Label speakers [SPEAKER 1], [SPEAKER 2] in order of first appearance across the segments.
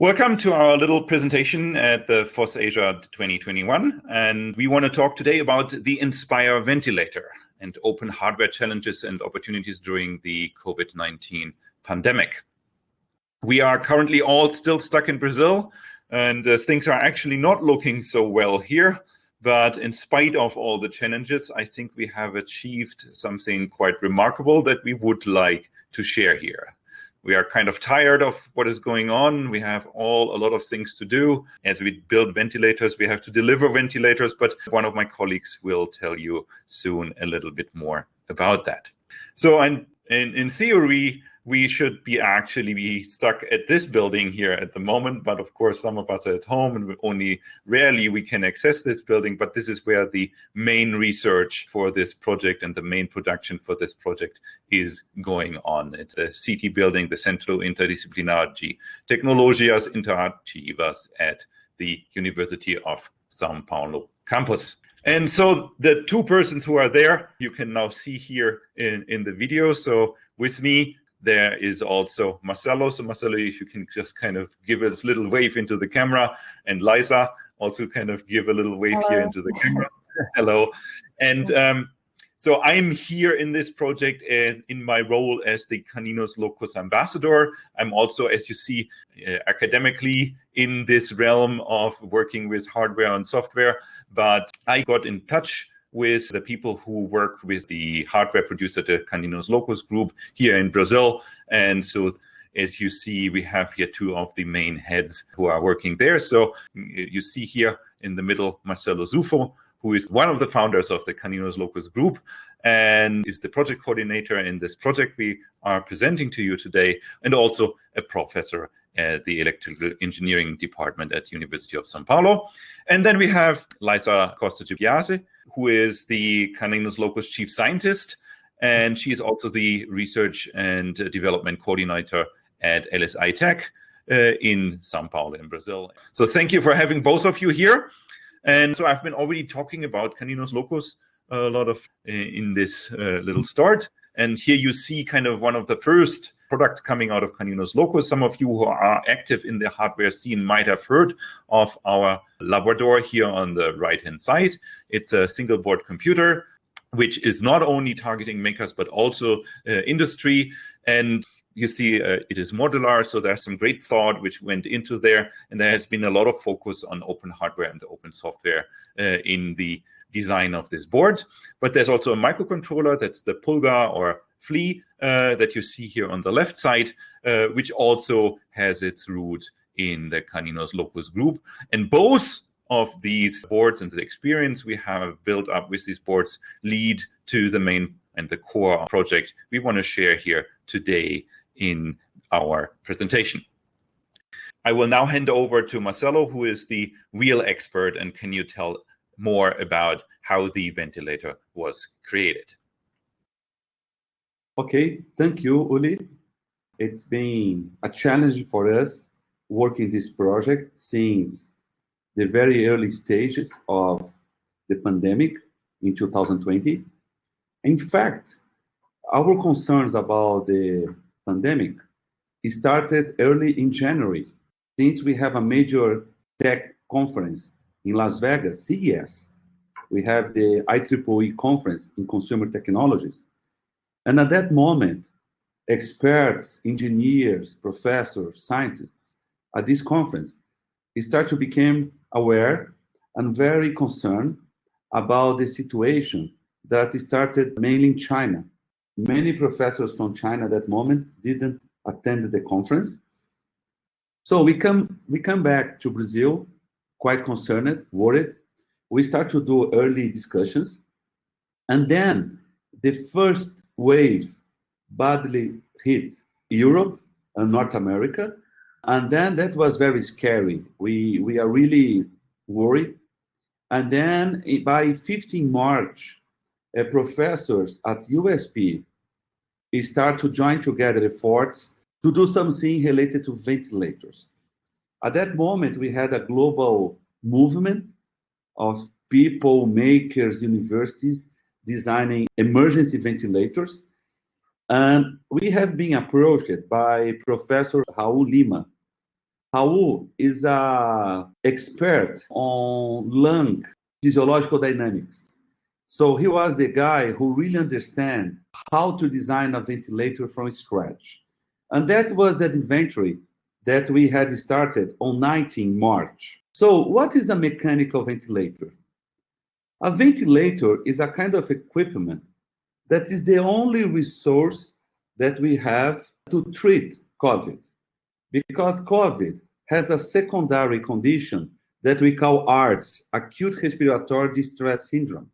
[SPEAKER 1] Welcome to our little presentation at the FOSS Asia 2021, and we want to talk today about the Inspire ventilator and open hardware challenges and opportunities during the COVID-19 pandemic. We are currently all still stuck in Brazil, and things are actually not looking so well here. But in spite of all the challenges, I think we have achieved something quite remarkable that we would like to share here. We are kind of tired of what is going on. We have a lot of things to do. As we build ventilators, we have to deliver ventilators, but one of my colleagues will tell you soon a little bit more about that. So in theory, we should actually be stuck at this building here at the moment, but of course some of us are at home and only rarely we can access this building, but this is where the main research for this project and the main production for this project is going on. It's the CT building, the Centro Interdisciplinar de Tecnologias Interativas at the University of São Paulo campus. And so the two persons who are there, you can now see here in the video. So with me, there is also Marcelo. So Marcelo, if you can just kind of give a little wave into the camera, and Liza also kind of give a little wave Hello. Here into the camera. Hello. And so I'm here in this project in my role as the Caninos Locus ambassador. I'm also, as you see, academically in this realm of working with hardware and software, but I got in touch with the people who work with the hardware producer, the Caninos Locus group here in Brazil. And so as you see, we have here two of the main heads who are working there. So you see here in the middle, Marcelo Zufo, who is one of the founders of the Caninos Locus group and is the project coordinator in this project we are presenting to you today, and also a professor at the electrical engineering department at University of São Paulo. And then we have Liza Costa de Biase, who is the Caninos Locus chief scientist, and she is also the research and development coordinator at LSI Tech in São Paulo in Brazil. So thank you for having both of you here. And so I've been already talking about Caninos Locus a lot of in this little start. And here you see kind of one of the first products coming out of Caninos Locus. Some of you who are active in the hardware scene might have heard of our Labrador here on the right-hand side. It's a single board computer, which is not only targeting makers, but also industry. And you see it is modular, so there's some great thought which went into there. And there has been a lot of focus on open hardware and open software in the design of this board. But there's also a microcontroller, that's the Pulga or Flea that you see here on the left side, which also has its root in the Caninos Locus group. And both of these boards and the experience we have built up with these boards lead to the main and the core project we want to share here today in our presentation. I will now hand over to Marcelo, who is the real expert, and can you tell more about how the ventilator was created?
[SPEAKER 2] Okay, thank you, Uli. It's been a challenge for us working this project since the very early stages of the pandemic in 2020. In fact, our concerns about the pandemic started early in January, since we have a major tech conference in Las Vegas, CES. We have the IEEE conference in consumer technologies. And at that moment, experts, engineers, professors, scientists at this conference start to become aware and very concerned about the situation that started mainly in China. Many professors from China at that moment didn't attend the conference. So we come back to Brazil quite concerned, worried. We start to do early discussions. And then the first wave badly hit Europe and North America. And then that was very scary. We are really worried. And then by 15 March, professors at USP start to join together efforts to do something related to ventilators. At that moment, we had a global movement of people, makers, universities designing emergency ventilators. And we have been approached by Professor Raul Lima, Raul is an expert on lung physiological dynamics. So he was the guy who really understands how to design a ventilator from scratch. And that was the inventory that we had started on 19 March. So what is a mechanical ventilator? A ventilator is a kind of equipment that is the only resource that we have to treat COVID. Because COVID has a secondary condition that we call ARDS, acute respiratory distress syndrome.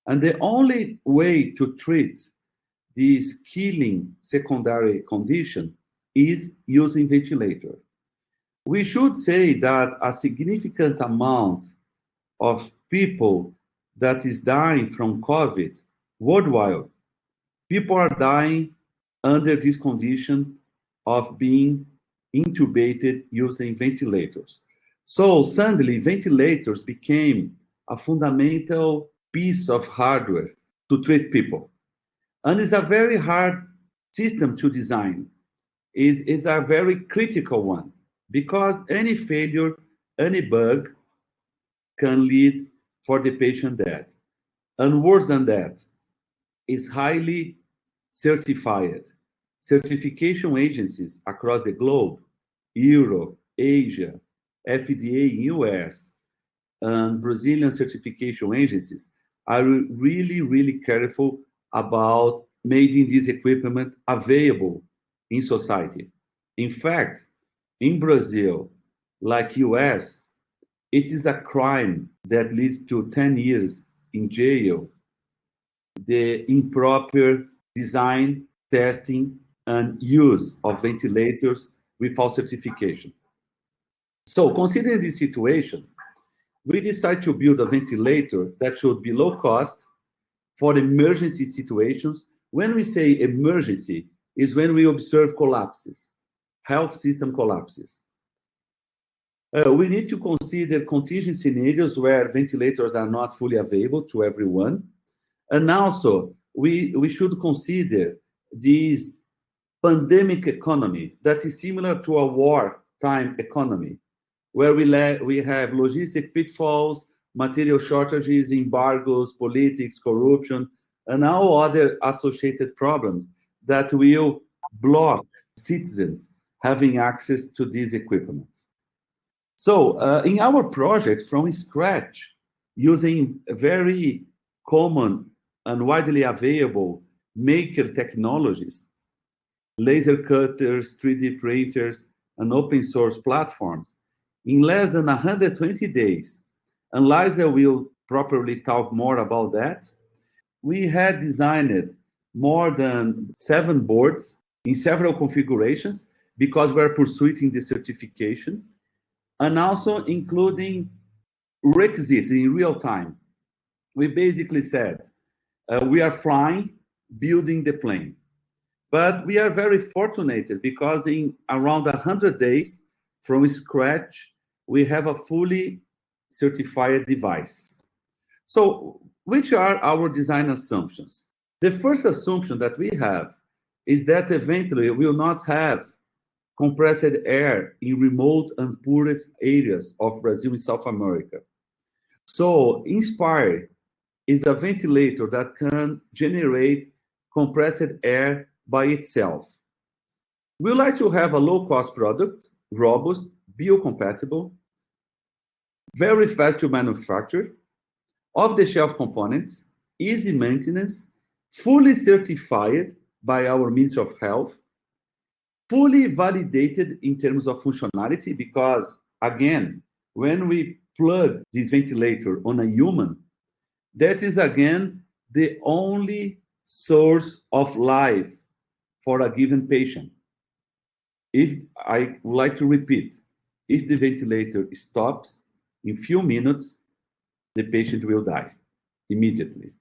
[SPEAKER 2] And the only way to treat this killing secondary condition is using ventilator. We should say that a significant amount of people that is dying from COVID worldwide, people are dying under this condition of being intubated using ventilators. So suddenly ventilators became a fundamental piece of hardware to treat people. And it's a very hard system to design. It's a very critical one because any failure, any bug can lead for the patient death. And worse than that, is highly certified. Certification agencies across the globe, Europe, Asia, FDA in US, and Brazilian certification agencies are really, really careful about making this equipment available in society. In fact, in Brazil, like US, it is a crime that leads to 10 years in jail, the improper design, testing, and use of ventilators without certification. So considering this situation, we decided to build a ventilator that should be low cost for emergency situations. When we say emergency, is when we observe collapses, health system collapses. We need to consider contingent scenarios where ventilators are not fully available to everyone. And also, we should consider this pandemic economy that is similar to a wartime economy, where we have logistic pitfalls, material shortages, embargoes, politics, corruption, and all other associated problems that will block citizens having access to this equipment. So in our project from scratch, using very common and widely available maker technologies, laser cutters, 3D printers, and open source platforms, in less than 120 days, and Liza will properly talk more about that, we had designed more than 7 boards in several configurations because we're pursuing the certification, and also including requisites in real time. We basically said, we are flying, building the plane. But we are very fortunate because in around 100 days from scratch, we have a fully certified device. So which are our design assumptions? The first assumption that we have is that eventually we will not have compressed air in remote and poorest areas of Brazil and South America. So Inspire is a ventilator that can generate compressed air by itself. We would like to have a low-cost product, robust, biocompatible, very fast to manufacture, off-the-shelf components, easy maintenance, fully certified by our Ministry of Health, fully validated in terms of functionality, because again, when we plug this ventilator on a human, that is again the only source of life for a given patient. If I would like to repeat, if the ventilator stops in few minutes, the patient will die immediately.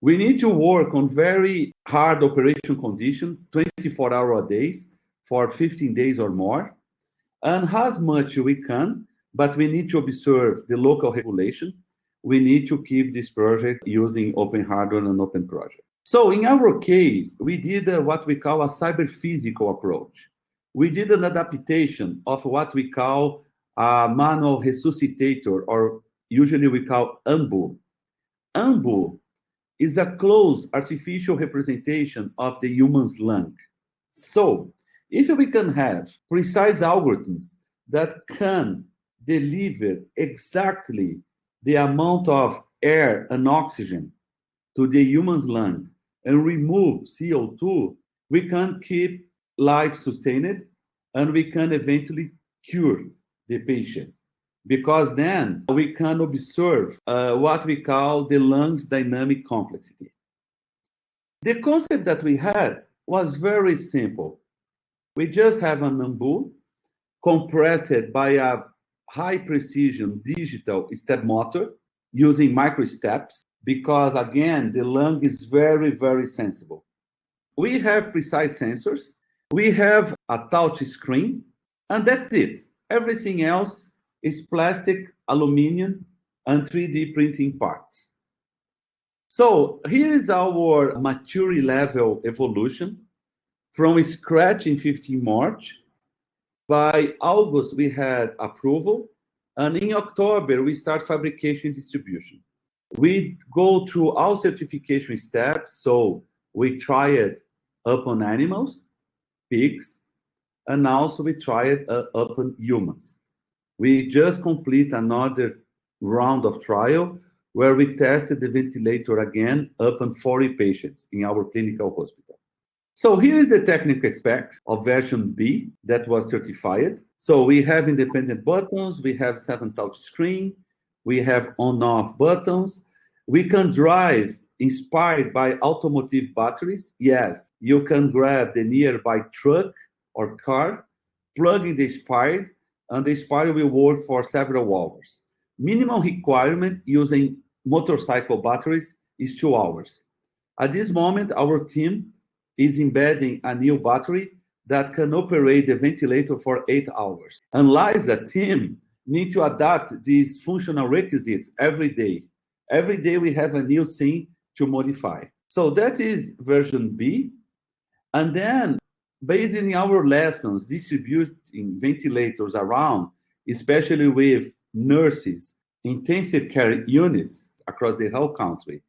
[SPEAKER 2] We need to work on very hard operation conditions, 24-hour days for 15 days or more, and as much we can, but we need to observe the local regulation. We need to keep this project using open hardware and open project. So in our case, we did what we call a cyber-physical approach. we did an adaptation of what we call a manual resuscitator, or usually we call UMBU. UMBU is a close artificial representation of the human's lung. So, if we can have precise algorithms that can deliver exactly the amount of air and oxygen to the human's lung and remove CO2, we can keep life sustained and we can eventually cure the patient. Because then we can observe what we call the lungs dynamic complexity. The concept that we had was very simple. We just have an UMBU compressed by a high precision digital step motor using micro steps, because again, the lung is very, very sensible. We have precise sensors, we have a touch screen, and that's it. Everything else is plastic, aluminum, and 3D printing parts. So here is our maturity level evolution from scratch in 15 March. By August, we had approval, and in October, we start fabrication distribution. We go through all certification steps, so we try it upon animals, pigs, and also we try it upon humans. We just complete another round of trial where we tested the ventilator again upon 40 patients in our clinical hospital. So here is the technical specs of version B that was certified. So we have independent buttons, we have 7 touch screen, we have on-off buttons. We can drive inspired by automotive batteries. Yes, you can grab the nearby truck or car, plug in the Spire, and the Spire will work for several hours. Minimum requirement using motorcycle batteries is 2 hours. At this moment, our team is embedding a new battery that can operate the ventilator for 8 hours. And Liza team need to adapt these functional requisites every day. Every day we have a new thing to modify. So that is version B. And then, based on our lessons, distributing ventilators around, especially with nurses, intensive care units across the whole country,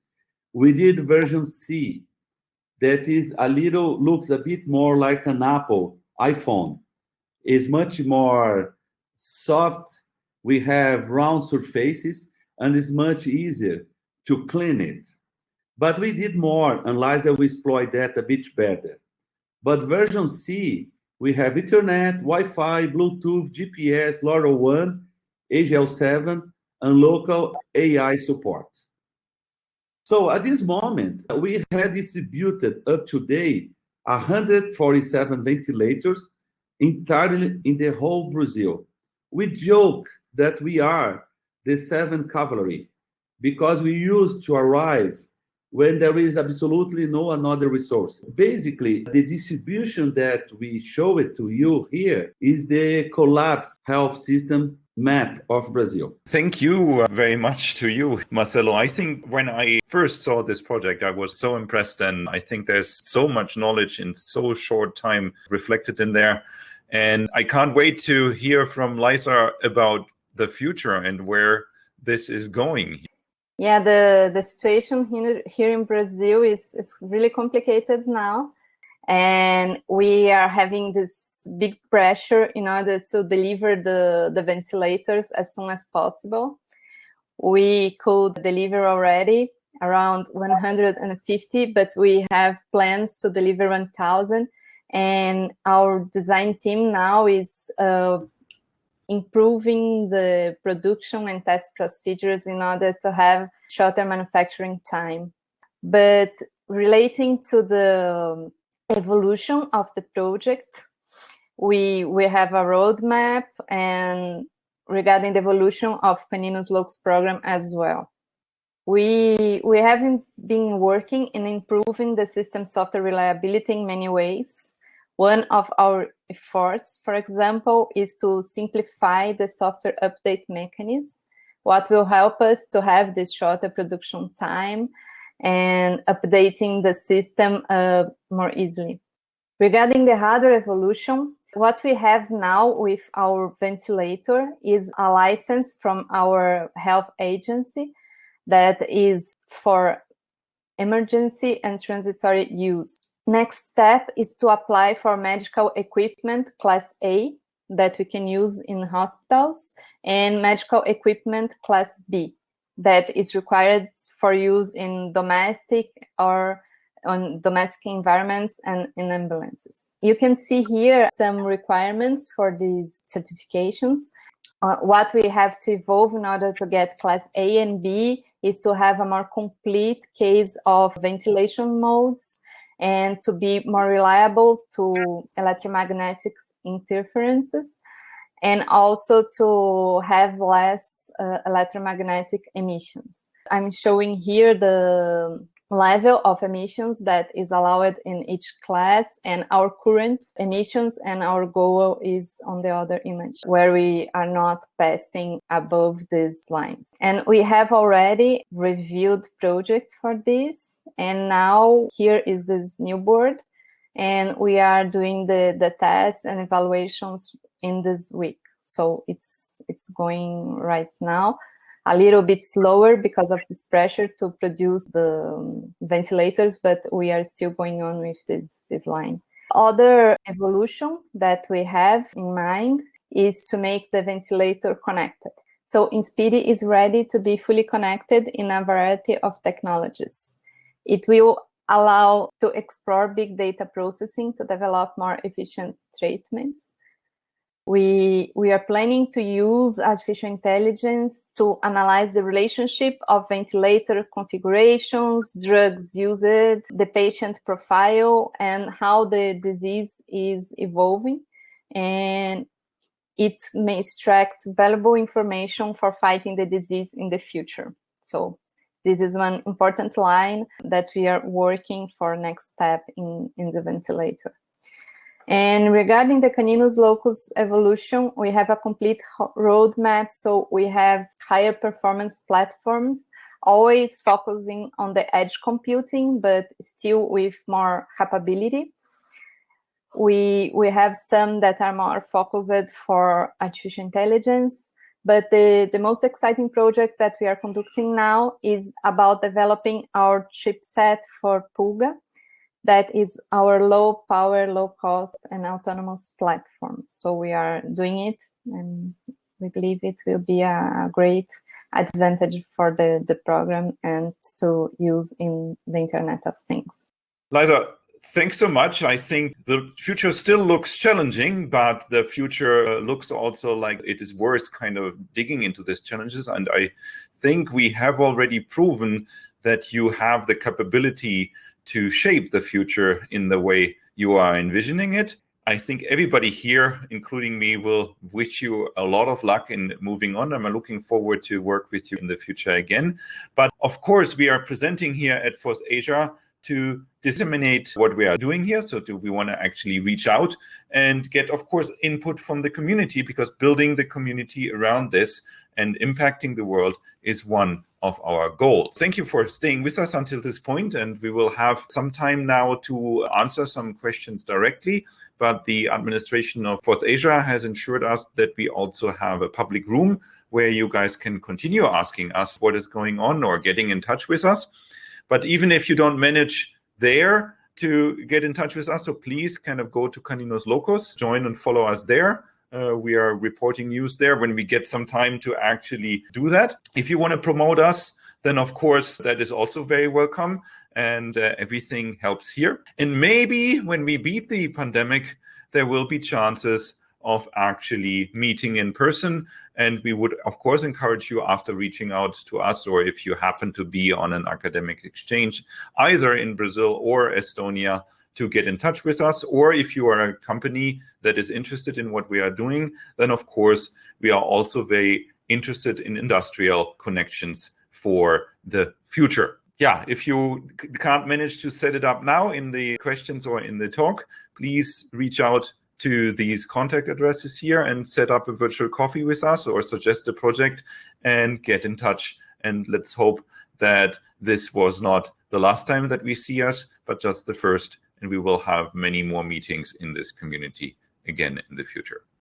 [SPEAKER 2] we did version C. That is looks a bit more like an Apple iPhone. It's much more soft. We have round surfaces, and it's much easier to clean it. But we did more, and Liza will exploit that a bit better. But version C, we have Ethernet, Wi-Fi, Bluetooth, GPS, LoRaWAN, AGL7, and local AI support. So at this moment, we had distributed up to date 147 ventilators entirely in the whole Brazil. We joke that we are the 7th cavalry because we used to arrive when there is absolutely no another resource. Basically, the distribution that we show it to you here is the collapsed health system map of Brazil.
[SPEAKER 1] Thank you very much to you, Marcelo. I think when I first saw this project, I was so impressed, and I think there's so much knowledge in so short time reflected in there. And I can't wait to hear from Liza about the future and where this is going.
[SPEAKER 3] Yeah, the situation here in Brazil is really complicated now. And we are having this big pressure in order to deliver the ventilators as soon as possible. We could deliver already around 150, but we have plans to deliver 1,000. And our design team now is improving the production and test procedures in order to have shorter manufacturing time. But relating to the evolution of the project, we have a roadmap, and regarding the evolution of Caninos Locus program as well. We have been working in improving the system software reliability in many ways. One of our efforts, for example, is to simplify the software update mechanism, what will help us to have this shorter production time and updating the system more easily. Regarding the hardware evolution, What we have now with our ventilator is a license from our health agency that is for emergency and transitory use. Next step is to apply for medical equipment class A that we can use in hospitals, and medical equipment class B that is required for use in domestic or on domestic environments and in ambulances. You can see here some requirements for these certifications. What we have to evolve in order to get class A and B is to have a more complete case of ventilation modes and to be more reliable to electromagnetic interferences, and also to have less electromagnetic emissions. I'm showing here the level of emissions that is allowed in each class and our current emissions, and our goal is on the other image where we are not passing above these lines. And we have already reviewed projects for this, and now here is this new board, and we are doing the tests and evaluations in this week. So it's going right now. A little bit slower because of this pressure to produce the ventilators, but we are still going on with this line. Other evolution that we have in mind is to make the ventilator connected. So inspite is ready to be fully connected in a variety of technologies. It will allow to explore big data processing to develop more efficient treatments. We are planning to use artificial intelligence to analyze the relationship of ventilator configurations, drugs used, the patient profile, and how the disease is evolving. And it may extract valuable information for fighting the disease in the future. So this is one important line that we are working for next step in the ventilator. And regarding the Caninos Locus evolution, we have a complete roadmap. So we have higher performance platforms, always focusing on the edge computing, but still with more capability. We have some that are more focused for artificial intelligence, but the most exciting project that we are conducting now is about developing our chipset for Pulga. That is our low power, low cost, and autonomous platform. So we are doing it, and we believe it will be a great advantage for the program and to use in the Internet of Things.
[SPEAKER 1] Liza, thanks so much. I think the future still looks challenging, but the future looks also like it is worth kind of digging into these challenges. And I think we have already proven that you have the capability to shape the future in the way you are envisioning it. I think everybody here, including me, will wish you a lot of luck in moving on. I'm looking forward to work with you in the future again. But of course, we are presenting here at Force Asia to disseminate what we are doing here. So we want to actually reach out and get, of course, input from the community, because building the community around this and impacting the world is one of our goals. Thank you for staying with us until this point, and we will have some time now to answer some questions directly. But the administration of Force Asia has ensured us that we also have a public room where you guys can continue asking us what is going on or getting in touch with us. But even if you don't manage there to get in touch with us, so please kind of go to Caninos Locus, join and follow us there. We are reporting news there when we get some time to actually do that. If you want to promote us, then of course that is also very welcome, and everything helps here. And maybe when we beat the pandemic, there will be chances of actually meeting in person. And we would, of course, encourage you, after reaching out to us, or if you happen to be on an academic exchange, either in Brazil or Estonia, to get in touch with us. Or if you are a company that is interested in what we are doing, then of course, we are also very interested in industrial connections for the future. Yeah, if you can't manage to set it up now in the questions or in the talk, please reach out to these contact addresses here and set up a virtual coffee with us, or suggest a project and get in touch. And let's hope that this was not the last time that we see us, but just the first, and we will have many more meetings in this community again in the future.